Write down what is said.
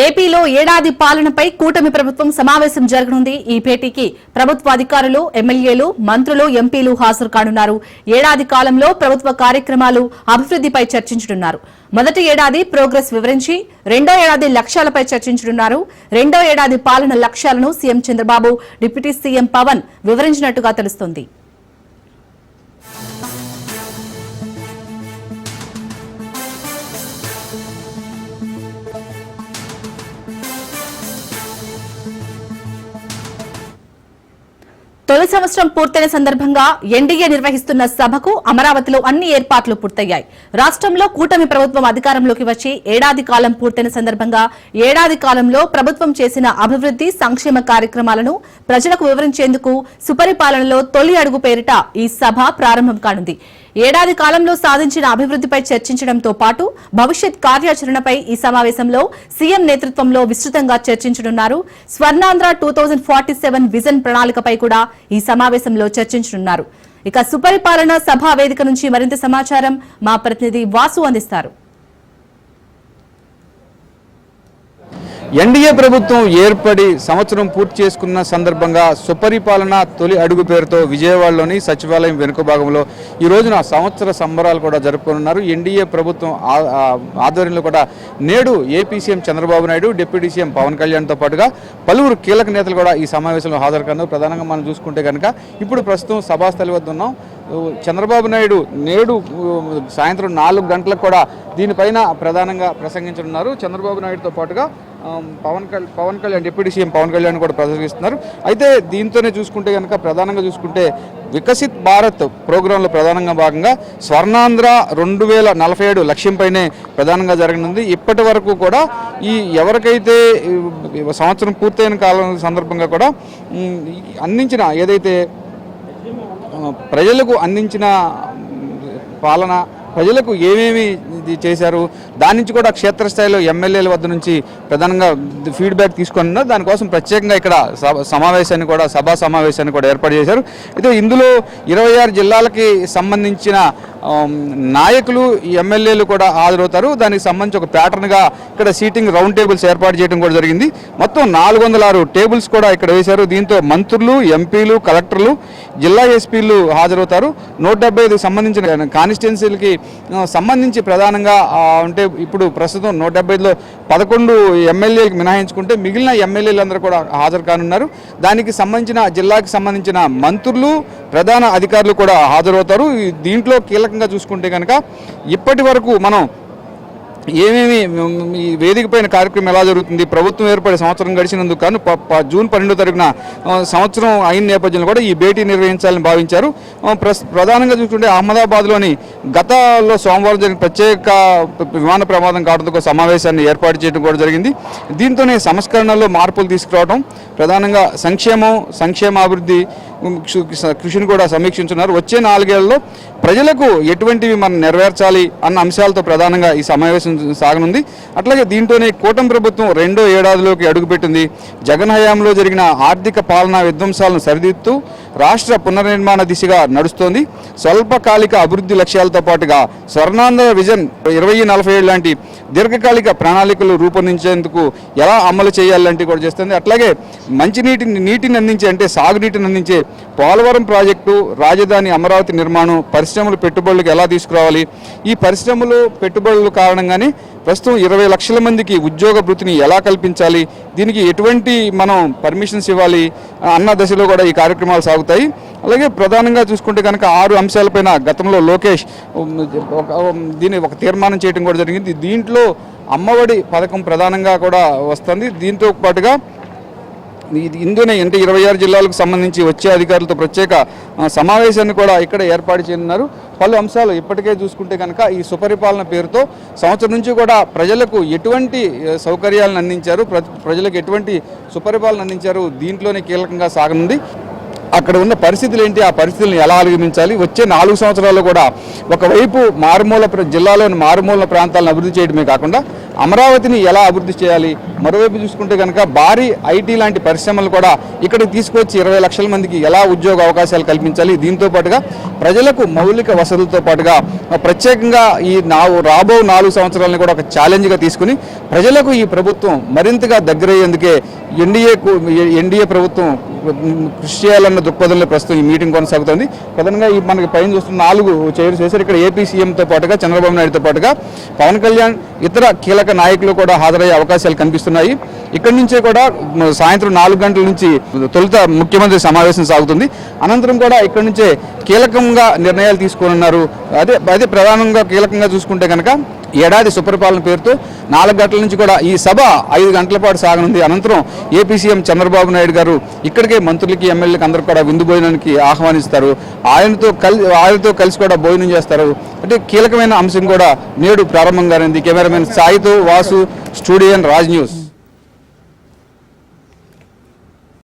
ఏపీలో ఏడాది పాలనపై కూటమి ప్రభుత్వం సమావేశం జరగనుంది. ఈ భేటీకి ప్రభుత్వ అధికారులు, ఎమ్మెల్యేలు, మంత్రులు, ఎంపీలు హాజరు కానున్నారు. ఏడాది కాలంలో ప్రభుత్వ కార్యక్రమాలు, అభివృద్ధిపై చర్చించనున్నారు. మొదటి ఏడాది ప్రోగ్రెస్ వివరించి రెండో ఏడాది లక్ష్యాలపై చర్చించనున్నారు. రెండో ఏడాది పాలన లక్ష్యాలను CM Chandrababu, deputy CM Pawan వివరించినట్టుగా తెలుస్తోంది. తొలి సంవత్సరం పూర్తయిన సందర్భంగా ఎన్డీఏ నిర్వహిస్తున్న సభకు అమరావతిలో అన్ని ఏర్పాట్లు పూర్తయ్యాయి. రాష్ట్రంలో కూటమి ప్రభుత్వం అధికారంలోకి వచ్చి ఏడాది కాలం పూర్తయిన సందర్భంగా ఏడాది కాలంలో ప్రభుత్వం చేసిన అభివృద్ధి, సంక్షేమ కార్యక్రమాలను ప్రజలకు వివరించేందుకు సుపరిపాలనలో తొలి అడుగు పేరిట ఈ సభ ప్రారంభం కానుంది. ఏడాది కాలంలో సాధించిన అభివృద్ధిపై చర్చించడంతో పాటు భవిష్యత్ కార్యాచరణపై ఈ సమావేశంలో సీఎం నేతృత్వంలో విస్తృతంగా చర్చించనున్నారు. స్వర్ణాంధ్ర 2047 విజన్ ప్రణాళికపై కూడా ఈ సమావేశంలో చర్చించనున్నారు. ఇక సుపరిపాలన సభా వేదిక నుంచి మరింత సమాచారం మా ప్రతినిధి వాసు అందిస్తారు. ఎన్డీఏ ప్రభుత్వం ఏర్పడి సంవత్సరం పూర్తి చేసుకున్న సందర్భంగా సుపరిపాలన తొలి అడుగు పేరుతో విజయవాడలోని సచివాలయం వెనుక భాగంలో ఈ రోజున సంవత్సర సంబరాలు కూడా జరుపుకోనున్నారు. ఎన్డీఏ ప్రభుత్వం ఆధ్వర్యంలో కూడా నేడు AP CM Chandrababu Naidu, deputy CM Pawan కళ్యాణ్తో పాటుగా పలువురు కీలక నేతలు కూడా ఈ సమావేశంలో హాజరు కానున్నారు. ప్రధానంగా మనం చూసుకుంటే కనుక ఇప్పుడు ప్రస్తుతం సభాస్థలి వద్ద ఉన్నాం. చంద్రబాబు నాయుడు నేడు సాయంత్రం 4 గంటలకు కూడా దీనిపైన ప్రధానంగా ప్రసంగించనున్నారు. చంద్రబాబు నాయుడుతో పాటుగా పవన్ కళ్యాణ్, డిప్యూటీ సీఎం పవన్ కళ్యాణ్ కూడా ప్రసంగిస్తున్నారు. అయితే దీంతోనే చూసుకుంటే కనుక ప్రధానంగా చూసుకుంటే వికసిత్ భారత్ ప్రోగ్రాంలో ప్రధానంగా భాగంగా స్వర్ణాంధ్ర 2047 లక్ష్యంపైనే ప్రధానంగా జరగనుంది. ఇప్పటి వరకు కూడా ఈ ఎవరికైతే సంవత్సరం పూర్తయిన కాలం సందర్భంగా కూడా అందించిన ఏదైతే ప్రజలకు అందించిన పాలన, ప్రజలకు ఏమేమి చేశారు, దాని నుంచి కూడా క్షేత్రస్థాయిలో ఎమ్మెల్యేల వద్ద నుంచి ప్రధానంగా ఫీడ్బ్యాక్ తీసుకున్నారు. దానికోసం ప్రత్యేకంగా ఇక్కడ సభా సమావేశాన్ని కూడా ఏర్పాటు చేశారు. అయితే ఇందులో 26 జిల్లాలకి సంబంధించిన నాయకులు, ఎమ్మెల్యేలు కూడా హాజరవుతారు. దానికి సంబంధించి ఒక ప్యాటర్న్గా ఇక్కడ సీటింగ్ రౌండ్ టేబుల్స్ ఏర్పాటు చేయడం కూడా జరిగింది. మొత్తం 406 టేబుల్స్ కూడా ఇక్కడ వేశారు. దీంతో మంత్రులు, ఎంపీలు, కలెక్టర్లు, జిల్లా ఎస్పీలు హాజరవుతారు. 175 సంబంధించిన కాన్స్టిట్యున్సీలకి సంబంధించి ప్రధానంగా అంటే ఇప్పుడు ప్రస్తుతం 175లో 11 ఎమ్మెల్యేలకు మినహాయించుకుంటే మిగిలిన ఎమ్మెల్యేలందరూ కూడా హాజరు కానున్నారు. దానికి సంబంధించిన జిల్లాకి సంబంధించిన మంత్రులు, ప్రధాన అధికారులు కూడా హాజరవుతారు. దీంట్లో కీలకంగా చూసుకుంటే కనుక ఇప్పటి వరకు మనం ఏమేమి ఈ వేదిక పైన కార్యక్రమం ఎలా జరుగుతుంది, ప్రభుత్వం ఏర్పడి సంవత్సరం గడిచినందుకు కానీ జూన్ 12వ తారీఖున సంవత్సరం అయిన నేపథ్యంలో కూడా ఈ భేటీ నిర్వహించాలని భావించారు. ప్రధానంగా చూసుకుంటే అహ్మదాబాద్లోని గతంలో సోమవారం జరిగిన ప్రత్యేక విమాన ప్రమాదం కావడంతో సమావేశాన్ని ఏర్పాటు చేయడం కూడా జరిగింది. దీంతోనే సంస్కరణల్లో మార్పులు తీసుకురావడం, ప్రధానంగా సంక్షేమాభివృద్ధి కృషిని కూడా సమీక్షించున్నారు. వచ్చే 4 ఏళ్లలో ప్రజలకు ఎటువంటివి మనం నెరవేర్చాలి అన్న అంశాలతో ప్రధానంగా ఈ సమావేశం సాగనుంది. అట్లాగే దీంతోనే కూటమి ప్రభుత్వం రెండో ఏడాదిలోకి అడుగుపెట్టింది. జగన్ హయాంలో జరిగిన ఆర్థిక పాలనా విధ్వంసాలను సరిదిద్దుతూ రాష్ట్ర పునర్నిర్మాణ దిశగా నడుస్తోంది. స్వల్పకాలిక అభివృద్ధి లక్ష్యాలతో పాటుగా స్వర్ణాంధ్ర విజన్ 2047 లాంటి దీర్ఘకాలిక ప్రణాళికలు రూపొందించేందుకు ఎలా అమలు చేయాలంటే కూడా చేస్తుంది. అట్లాగే నీటిని అందించే అంటే సాగునీటిని అందించే పోలవరం ప్రాజెక్టు, రాజధాని అమరావతి నిర్మాణం, పరిశ్రమలు పెట్టుబడులకు ఎలా తీసుకురావాలి, ఈ పరిశ్రమలు పెట్టుబడుల కారణంగానే ప్రస్తుతం 20 లక్షల మందికి ఉద్యోగ భృతిని ఎలా కల్పించాలి, దీనికి ఎటువంటి మనం పర్మిషన్స్ ఇవ్వాలి అన్న దశలో కూడా ఈ కార్యక్రమాలు సాగుతాయి. అలాగే ప్రధానంగా చూసుకుంటే కనుక 6 అంశాలపైన గతంలో లోకేష్ దీన్ని ఒక తీర్మానం చేయడం కూడా జరిగింది. దీంట్లో అమ్మఒడి పథకం ప్రధానంగా కూడా వస్తుంది. దీంతో పాటుగా ఇందునే అంటే 26 జిల్లాలకు సంబంధించి వచ్చే అధికారులతో ప్రత్యేక సమావేశాన్ని కూడా ఇక్కడ ఏర్పాటు చేయనున్నారు. పలు అంశాలు ఇప్పటికే చూసుకుంటే కనుక ఈ సుపరిపాలన పేరుతో సంవత్సరం నుంచి కూడా ప్రజలకు ఎటువంటి సౌకర్యాలను అందించారు, ప్రజలకు ఎటువంటి సుపరిపాలన అందించారు, దీంట్లోనే కీలకంగా సాగనుంది. అక్కడ ఉన్న పరిస్థితులు ఏంటి, ఆ పరిస్థితులను ఎలా అధిగమించాలి, వచ్చే 4 సంవత్సరాల్లో కూడా ఒకవైపు జిల్లాలోని మారుమూల ప్రాంతాలను అభివృద్ధి చేయడమే కాకుండా అమరావతిని ఎలా అభివృద్ధి చేయాలి, మరోవైపు చూసుకుంటే కనుక భారీ ఐటీ లాంటి పరిశ్రమలు కూడా ఇక్కడికి తీసుకొచ్చి 20 లక్షల మందికి ఎలా ఉద్యోగ అవకాశాలు కల్పించాలి, దీంతో పాటుగా ప్రజలకు మౌలిక వసతులతో పాటుగా ప్రత్యేకంగా ఈ రాబో 4 సంవత్సరాలను కూడా ఒక ఛాలెంజ్గా తీసుకుని ప్రజలకు ఈ ప్రభుత్వం మరింతగా దగ్గరయ్యేందుకే ఎన్డీఏ ప్రభుత్వం కృషి చేయాలన్న దృక్పథంలో ప్రస్తుతం ఈ మీటింగ్ కొనసాగుతుంది. ప్రధానంగా ఈ మనకి పైన చూస్తున్న 4 చైర్స్ చేశారు. ఇక్కడ ఏపీ సీఎంతో పాటుగా చంద్రబాబు నాయుడుతో పాటుగా పవన్ కళ్యాణ్, ఇతర కీలక నాయకులు కూడా హాజరయ్యే అవకాశాలు కనిపిస్తున్నాయి. ఇక్కడి నుంచే కూడా సాయంత్రం 4 గంటల నుంచి తొలుత ముఖ్యమంత్రి సమావేశం సాగుతుంది. అనంతరం కూడా ఇక్కడి నుంచే కీలకంగా నిర్ణయాలు తీసుకోనున్నారు. అదే ప్రధానంగా కీలకంగా చూసుకుంటే కనుక ఏడాది సుపరిపాలన పేరుతో 4 గంటల నుంచి కూడా ఈ సభ 5 గంటల పాటు సాగనుంది. అనంతరం ఏపీ సీఎం చంద్రబాబు నాయుడు గారు ఇక్కడికే మంత్రులకి, ఎమ్మెల్యేలకు అందరూ కూడా విందు భోజనానికి ఆహ్వానిస్తారు. ఆయనతో కలిసి కూడా భోజనం చేస్తారు. అంటే కీలకమైన అంశం కూడా నేడు ప్రారంభంగా ఉంది. కెమెరామెన్ సాయితో వాసు, స్టూడియో రాజ్ న్యూస్.